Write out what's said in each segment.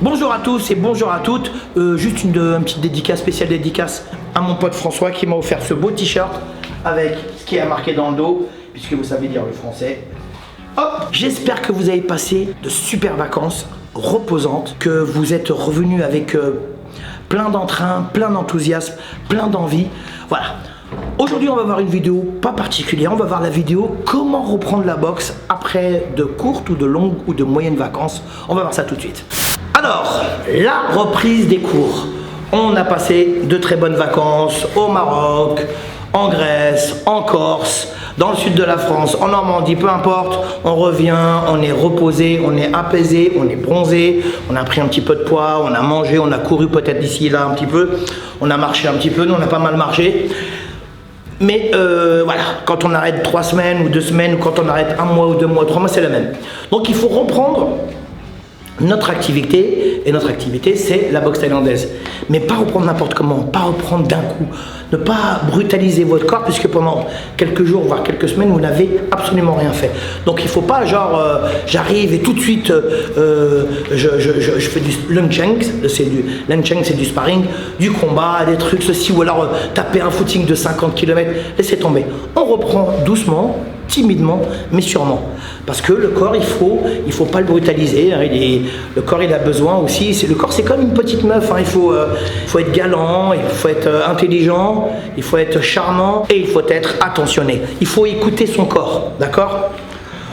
Bonjour à tous et bonjour à toutes. Juste une petite dédicace, spéciale dédicace à mon pote François qui m'a offert ce beau t-shirt avec ce qui est marqué dans le dos, puisque vous savez lire le français. Hop, j'espère que vous avez passé de super vacances reposantes, que vous êtes revenus avec plein d'entrain, plein d'enthousiasme, plein d'envie. Voilà. Aujourd'hui, on va voir une vidéo pas particulière. On va voir la vidéo comment reprendre la boxe après de courtes ou de longues ou de moyennes vacances. On va voir ça tout de suite. Alors, la reprise des cours. On a passé de très bonnes vacances au Maroc, en Grèce, en Corse, dans le sud de la France, en Normandie, peu importe. On revient, on est reposé, on est apaisé, on est bronzé, on a pris un petit peu de poids, on a mangé, on a couru peut-être d'ici et là un petit peu, on a marché un petit peu, nous on a pas mal marché. Mais voilà, quand on arrête 3 semaines ou 2 semaines, ou quand on arrête 1 mois ou 2 mois, 3 mois, c'est la même. Donc il faut reprendre notre activité, et notre activité c'est la boxe thaïlandaise. Mais pas reprendre n'importe comment, pas reprendre d'un coup, ne pas brutaliser votre corps puisque pendant quelques jours, voire quelques semaines, vous n'avez absolument rien fait. Donc il ne faut pas genre, j'arrive et tout de suite, je fais du luncheng, c'est du sparring, du combat, des trucs, ceci, ou alors taper un footing de 50 km, laissez tomber. On reprend doucement, timidement, mais sûrement. Parce que le corps, il faut pas le brutaliser. Hein, le corps, il a besoin aussi. Le corps, c'est comme une petite meuf. Hein, il faut être galant, il faut être intelligent, il faut être charmant et il faut être attentionné. Il faut écouter son corps, d'accord?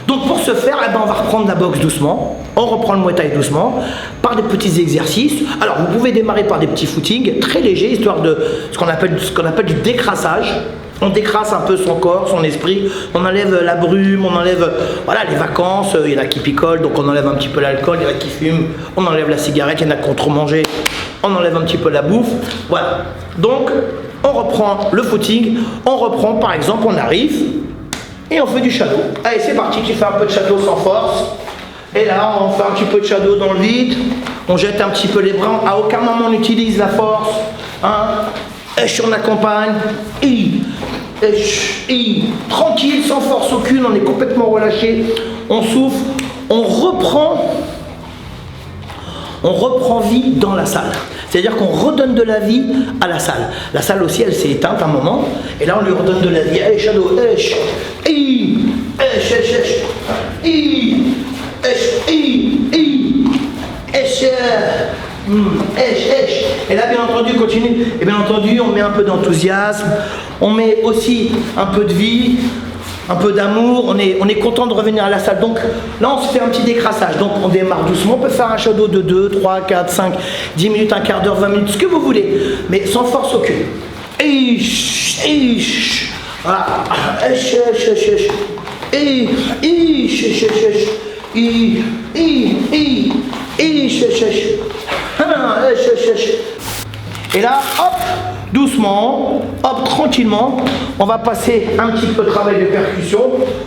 Donc pour ce faire, eh ben, on va reprendre la boxe doucement. On reprend le Muay Thai doucement, par des petits exercices. Alors vous pouvez démarrer par des petits footings très légers, histoire de ce qu'on appelle du décrassage. On décrasse un peu son corps, son esprit, on enlève la brume, on enlève voilà, les vacances, il y en a qui picolent, donc on enlève un petit peu l'alcool, il y en a qui fument, on enlève la cigarette, il y en a qui ont trop mangé, on enlève un petit peu la bouffe, voilà. Donc on reprend le footing, on reprend par exemple, on arrive et on fait du shadow. Allez c'est parti, tu fais un peu de shadow sans force, et là on fait un petit peu de shadow dans le vide, on jette un petit peu les bras, à aucun moment on utilise la force, hein. On accompagne, tranquille, sans force aucune, on est complètement relâché, on souffle, on reprend vie dans la salle. C'est-à-dire qu'on redonne de la vie à la salle. La salle aussi, elle s'est éteinte un moment, et là on lui redonne de la vie. Allez, shadow, et là bien entendu continue, et bien entendu on met un peu d'enthousiasme, on met aussi un peu de vie, un peu d'amour, on est content de revenir à la salle. Donc là on se fait un petit décrassage, donc on démarre doucement, on peut faire un shadow de 2, 3, 4, 5, 10 minutes, un quart d'heure, 20 minutes, ce que vous voulez, mais sans force aucune. Voilà. Et là, hop, doucement, hop, tranquillement, on va passer un petit peu de travail de percussion.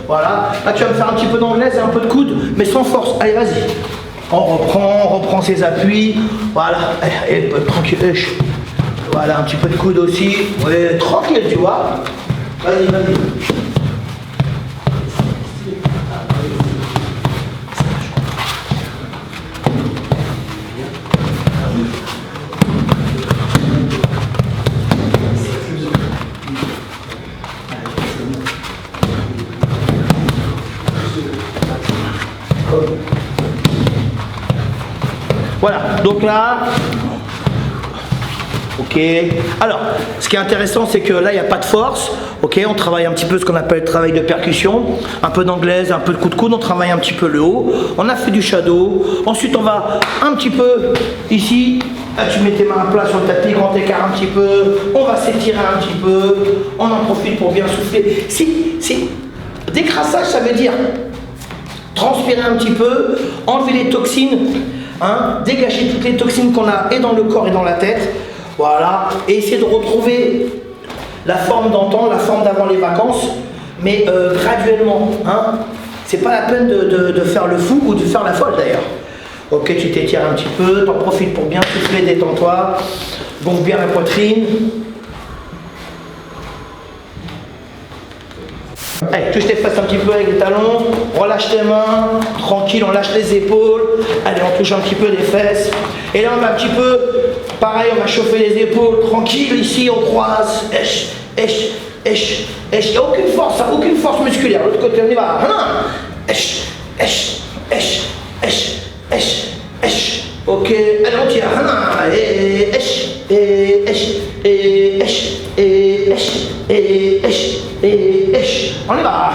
Voilà, là tu vas me faire un petit peu d'anglaise et un peu de coude, mais sans force. Allez, vas-y. On reprend ses appuis. Voilà, et tranquille. Voilà, un petit peu de coude aussi. Ouais, tranquille, tu vois. Vas-y, vas-y. Voilà, donc là, ok. Alors, ce qui est intéressant, c'est que là, il n'y a pas de force. Ok, on travaille un petit peu ce qu'on appelle le travail de percussion, un peu d'anglaise, un peu de coup de coude, on travaille un petit peu le haut. On a fait du shadow. Ensuite, on va un petit peu ici. Là, tu mets tes mains à plat sur le tapis, grand écart un petit peu. On va s'étirer un petit peu. On en profite pour bien souffler. Si, décrassage, ça veut dire transpirer un petit peu, enlever les toxines, hein, dégager toutes les toxines qu'on a et dans le corps et dans la tête. Voilà, et essayer de retrouver la forme d'antan, la forme d'avant les vacances, mais graduellement. Hein. C'est pas la peine de faire le fou ou de faire la folle d'ailleurs. Ok, tu t'étires un petit peu, t'en profites pour bien souffler, détends-toi, gonfle bien la poitrine. Allez, touche tes fesses un petit peu avec les talons, relâche tes mains, tranquille, on lâche les épaules. Allez, on touche un petit peu les fesses. Et là, on va un petit peu, pareil, on va chauffer les épaules, tranquille, ici, on croise. Esh, esh, esh, esh. Il n'y a aucune force musculaire. L'autre côté, on y va. Esh, esh, esh, esh, esh, esh. Ok, allez, on tire. Et esh, et esh, et esh, et esh, et esh, et esh. On y va.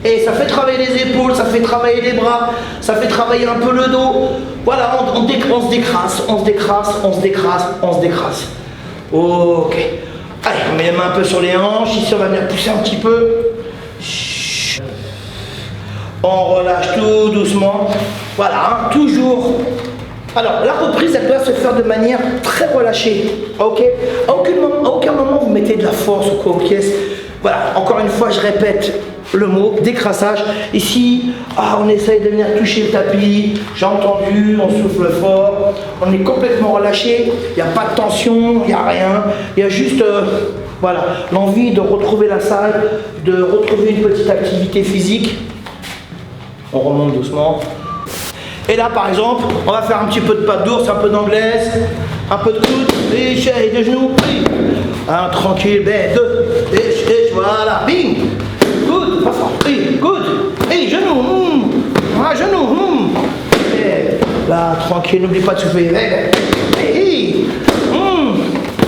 Et ça fait travailler les épaules, ça fait travailler les bras, ça fait travailler un peu le dos. Voilà, on se décrasse, on se décrasse, on se décrasse, on se décrasse. Ok. Allez, on met les mains un peu sur les hanches. Ici, on va venir pousser un petit peu. On relâche tout doucement. Voilà, hein, toujours. Alors, la reprise, elle doit se faire de manière très relâchée. Ok. À aucun moment, vous mettez de la force ou quoi aux pièces. Voilà, encore une fois, je répète le mot, décrassage. Ici, on essaye de venir toucher le tapis. J'ai entendu, on souffle fort. On est complètement relâché. Il n'y a pas de tension, il n'y a rien. Il y a juste, voilà, l'envie de retrouver la salle, de retrouver une petite activité physique. On remonte doucement. Et là, par exemple, on va faire un petit peu de patte d'ours, un peu d'anglaise, un peu de coude, et de genoux. Tranquille, et voilà, bing. Good, pas fort, good. Et genoux, genoux. Et là, tranquille, n'oublie pas de souffler.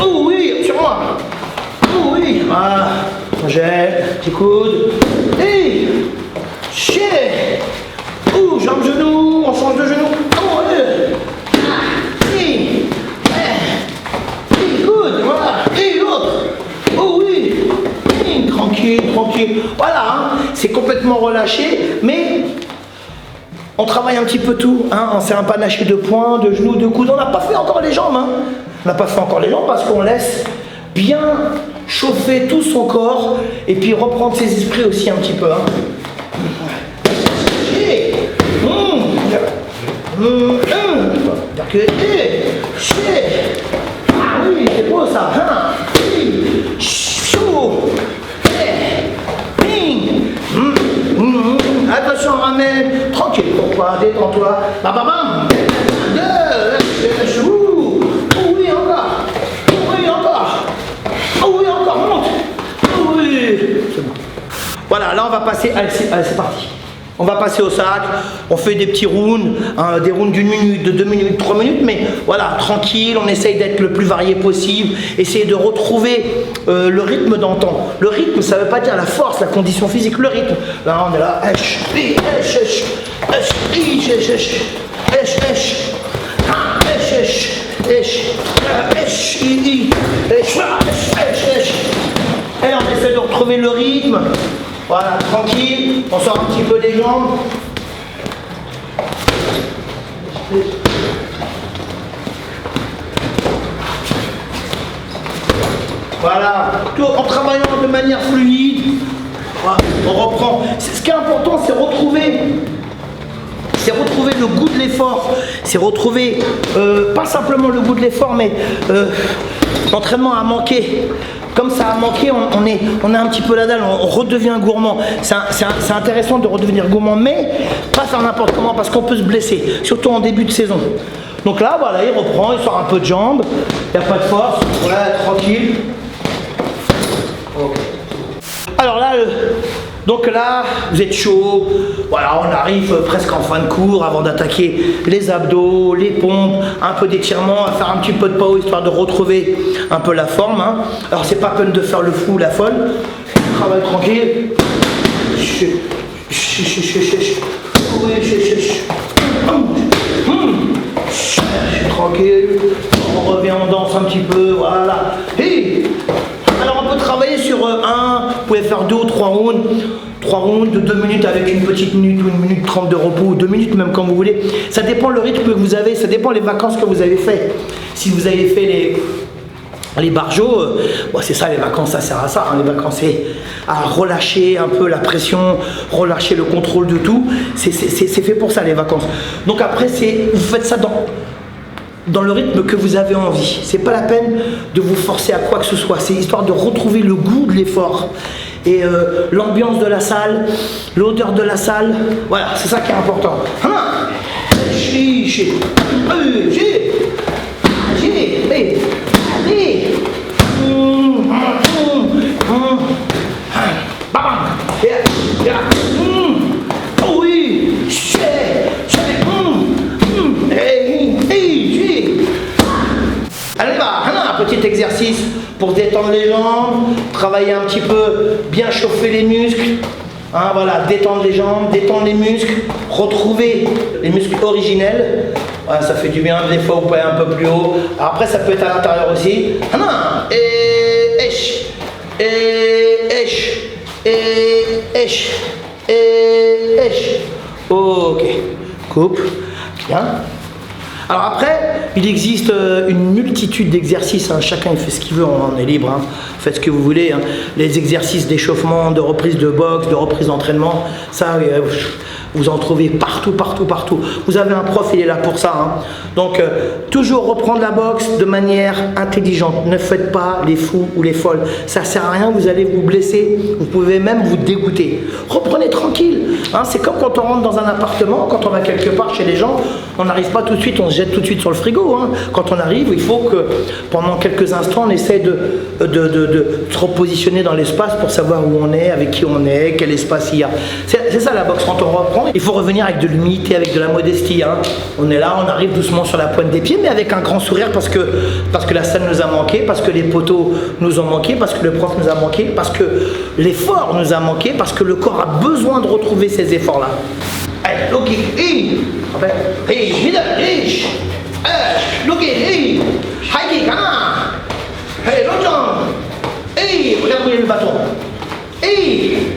Oh oui, sur moi. Oh oui, voilà. On gèle, petit coude. Et jambes, genoux, on change de genou. Good, voilà. Et l'autre. Oh oui. Tranquille. Voilà, hein. C'est complètement relâché, mais on travaille un petit peu tout. Hein. On s'est un panaché de poings, de genoux, de coudes. On n'a pas fait encore les jambes. Hein. On n'a pas fait encore les jambes parce qu'on laisse bien chauffer tout son corps et puis reprendre ses esprits aussi un petit peu. Hein. Ah oui, c'est beau ça. Attention, ramène. Tranquille, pourquoi? Détends-toi. Bam. Oui, encore. Monte. Oui. C'est bon. Voilà, là on va passer. Allez, c'est parti. On va passer au sac, on fait des petits rounds, des rounds d'1 minute, de 2 minutes, 3 minutes, mais voilà, tranquille, on essaye d'être le plus varié possible, essayer de retrouver le rythme d'antan. Le rythme, ça ne veut pas dire la force, la condition physique, le rythme. Là, on est là, et on essaie de retrouver le rythme. Voilà, tranquille, on sort un petit peu des jambes. Voilà, tout en travaillant de manière fluide. Voilà, on reprend. Ce qui est important, c'est retrouver le goût de l'effort. C'est retrouver, pas simplement le goût de l'effort, mais l'entraînement a manqué. Comme ça a manqué, on a un petit peu la dalle, on redevient gourmand. C'est intéressant de redevenir gourmand, mais pas faire n'importe comment parce qu'on peut se blesser, surtout en début de saison. Donc là, voilà, il reprend, il sort un peu de jambes, il n'y a pas de force, voilà, tranquille. Okay. Alors là, donc là, vous êtes chaud, voilà, on arrive presque en fin de cours avant d'attaquer les abdos, les pompes, un peu d'étirement, on va faire un petit peu de power histoire de retrouver un peu la forme. Hein. Alors c'est pas peine de faire le fou, la folle, travail tranquille. Tranquille, on revient, on danse un petit peu, voilà. Hey, alors on peut travailler sur vous pouvez faire 2 ou 3 rounds. 3 rounds de 2 minutes avec une petite minute ou 1 minute 30 de repos, ou 2 minutes même comme vous voulez. Ça dépend le rythme que vous avez, ça dépend les vacances que vous avez fait. Si vous avez fait les barjots, c'est ça les vacances, ça sert à ça. Hein, les vacances, c'est à relâcher un peu la pression, relâcher le contrôle de tout. C'est fait pour ça les vacances. Donc après, vous faites ça dans le rythme que vous avez envie. C'est pas la peine de vous forcer à quoi que ce soit. C'est histoire de retrouver le goût de l'effort. Et l'ambiance de la salle, l'odeur de la salle, voilà, c'est ça qui est important. Allez, un petit exercice pour détendre les jambes, travailler un petit peu, bien chauffer les muscles. Hein, voilà, détendre les jambes, détendre les muscles, retrouver les muscles originels. Voilà, ça fait du bien, des fois vous pouvez aller un peu plus haut. Alors après, ça peut être à l'intérieur aussi. Ok, coupe, bien. Alors après, il existe une multitude d'exercices, hein. Chacun il fait ce qu'il veut, on est libre, hein. Faites ce que vous voulez, hein. Les exercices d'échauffement, de reprise de boxe, de reprise d'entraînement, ça vous en trouvez partout. Vous avez un prof, il est là pour ça, hein. Donc toujours reprendre la boxe de manière intelligente. Ne faites pas les fous ou les folles, ça sert à rien, vous allez vous blesser, vous pouvez même vous dégoûter. Reprenez tranquille, hein. C'est comme quand on rentre dans un appartement, quand on va quelque part chez les gens, on n'arrive pas tout de suite, on se jette tout de suite sur le frigo, hein. Quand on arrive, il faut que pendant quelques instants on essaie de se repositionner dans l'espace pour savoir où on est, avec qui on est, quel espace il y a. C'est ça la boxe. Quand on reprend, il faut revenir avec de l'humilité, avec de la modestie, hein. On est là, on arrive doucement sur la pointe des pieds, mais avec un grand sourire parce que la salle nous a manqué, parce que les poteaux nous ont manqué, parce que le prof nous a manqué, parce que l'effort nous a manqué, parce que le corps a besoin de retrouver ces efforts-là. Allez, ok, regarde où il est le bâton.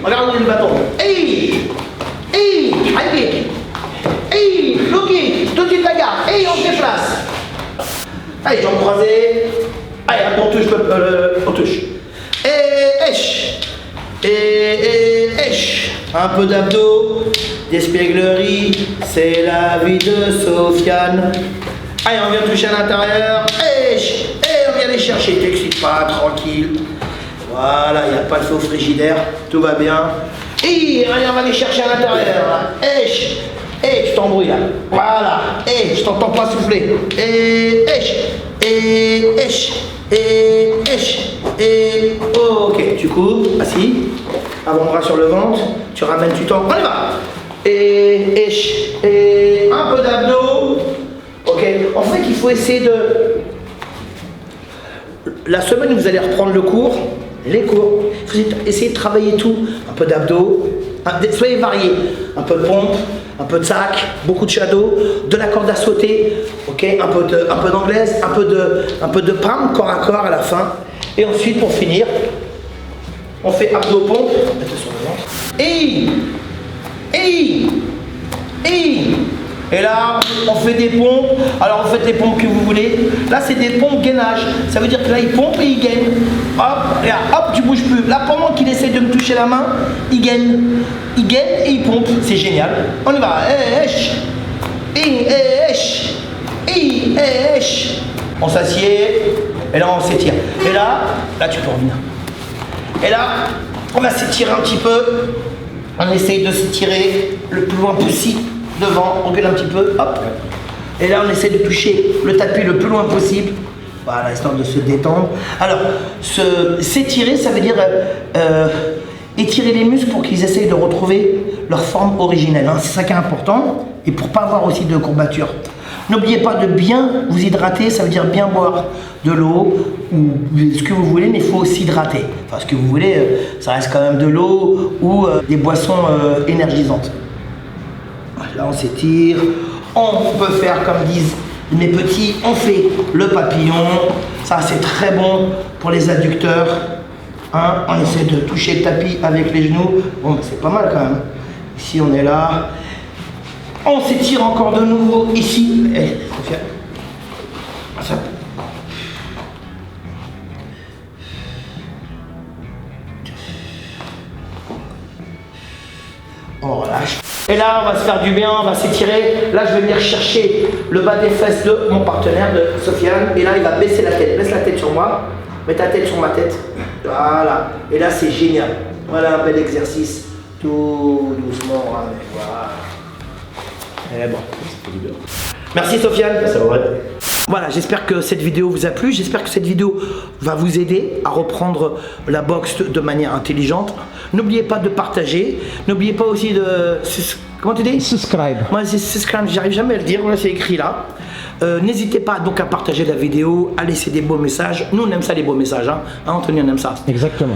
Regarde où il est le bâton. Tout de suite la garde. On se déplace. Allez, jambes croisées. Allez, on touche. On touche. Un peu d'abdos, d'espièglerie, c'est la vie de Sofiane. Allez, on vient toucher à l'intérieur. On vient les chercher, t'excites pas, tranquille. Voilà, il n'y a pas de feu frigidaire, tout va bien. Allez, on va les chercher à l'intérieur. Tu t'embrouilles là. Voilà. Je t'entends pas souffler. Ok, tu coupes, assis. Avant-bras sur le ventre. Tu ramènes, tu tends. On y va. Un peu d'abdos. Ok. En fait, il faut essayer de. La semaine où vous allez reprendre le cours, les cours, il faut essayer de travailler tout. Un peu d'abdos, soyez variés. Un peu de pompe, un peu de sac, beaucoup de shadow, de la corde à sauter, okay, un peu d'anglaise, un peu de palme corps à corps à la fin. Et ensuite, pour finir, on fait abdos pompe. Mettez sur le ventre. Et là, on fait des pompes. Alors, vous faites les pompes que vous voulez. Là, c'est des pompes gainage. Ça veut dire que là, il pompe et il gaine. Hop, regarde, hop, tu bouges plus. Là, pendant qu'il essaie de me toucher la main, il gaine. Il gaine et il pompe. C'est génial. On y va. On s'assied. Et là, on s'étire. Et là, tu peux revenir. Et là, on va s'étirer un petit peu. On essaye de s'étirer le plus loin possible. Devant, on recule un petit peu, hop. Et là, on essaie de toucher le tapis le plus loin possible. Voilà, histoire de se détendre. Alors, s'étirer, ça veut dire étirer les muscles pour qu'ils essayent de retrouver leur forme originelle. Hein. C'est ça qui est important. Et pour pas avoir aussi de courbatures. N'oubliez pas de bien vous hydrater, ça veut dire bien boire de l'eau ou ce que vous voulez, mais il faut s'hydrater. Enfin, ce que vous voulez, ça reste quand même de l'eau ou des boissons énergisantes. Là, on s'étire. On peut faire, comme disent mes petits, on fait le papillon. Ça, c'est très bon pour les adducteurs. Hein, on essaie de toucher le tapis avec les genoux. Bon, c'est pas mal quand même. Ici, on est là. On s'étire encore de nouveau ici. Ça. On relâche. Et là, on va se faire du bien, on va s'étirer. Là, je vais venir chercher le bas des fesses de mon partenaire, de Sofiane. Et là, il va baisser la tête. Laisse la tête sur moi. Mets ta tête sur ma tête. Voilà. Et là, c'est génial. Voilà un bel exercice. Tout doucement. Voilà. Et bon, ça fait du bien. Merci Sofiane. Ça va. Voilà, j'espère que cette vidéo vous a plu. J'espère que cette vidéo va vous aider à reprendre la boxe de manière intelligente. N'oubliez pas de partager. N'oubliez pas aussi de... Comment tu dis? Subscribe. Moi, c'est subscribe, j'arrive jamais à le dire. Voilà, c'est écrit là. N'hésitez pas donc à partager la vidéo, à laisser des beaux messages. Nous, on aime ça, les beaux messages. Hein, Anthony, on aime ça. Exactement.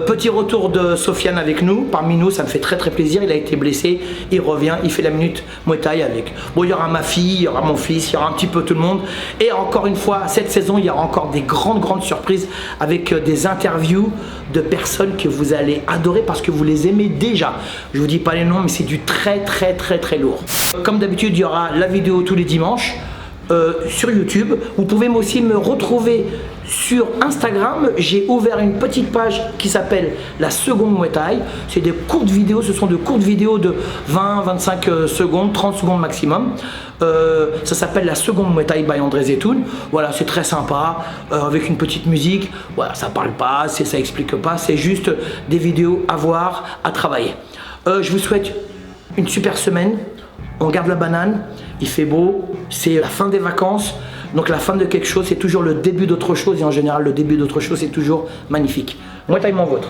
Petit retour de Sofiane avec nous. Parmi nous, ça me fait très plaisir. Il a été blessé. Il revient. Il fait la minute Muay Thai avec. Bon, il y aura ma fille, il y aura mon fils, il y aura un petit peu tout le monde. Et encore une fois, cette saison, il y aura encore des grandes surprises avec des interviews de personnes que vous allez adorer parce que vous les aimez déjà. Je vous dis pas les noms, mais c'est du très lourd. Comme d'habitude, il y aura la vidéo tous les dimanches. Sur YouTube. Vous pouvez aussi me retrouver sur Instagram. J'ai ouvert une petite page qui s'appelle La Seconde Muay Thai. C'est des courtes vidéos, ce sont de courtes vidéos de 20-25 secondes, 30 secondes maximum. Ça s'appelle La Seconde Muay Thai by André Zetoun. Voilà, c'est très sympa, avec une petite musique. Voilà, ça parle pas, ça explique pas, c'est juste des vidéos à voir, à travailler. Je vous souhaite une super semaine. On garde la banane, il fait beau, c'est la fin des vacances, donc la fin de quelque chose, c'est toujours le début d'autre chose, et en général, le début d'autre chose, c'est toujours magnifique. Muay Thai, mon vôtre.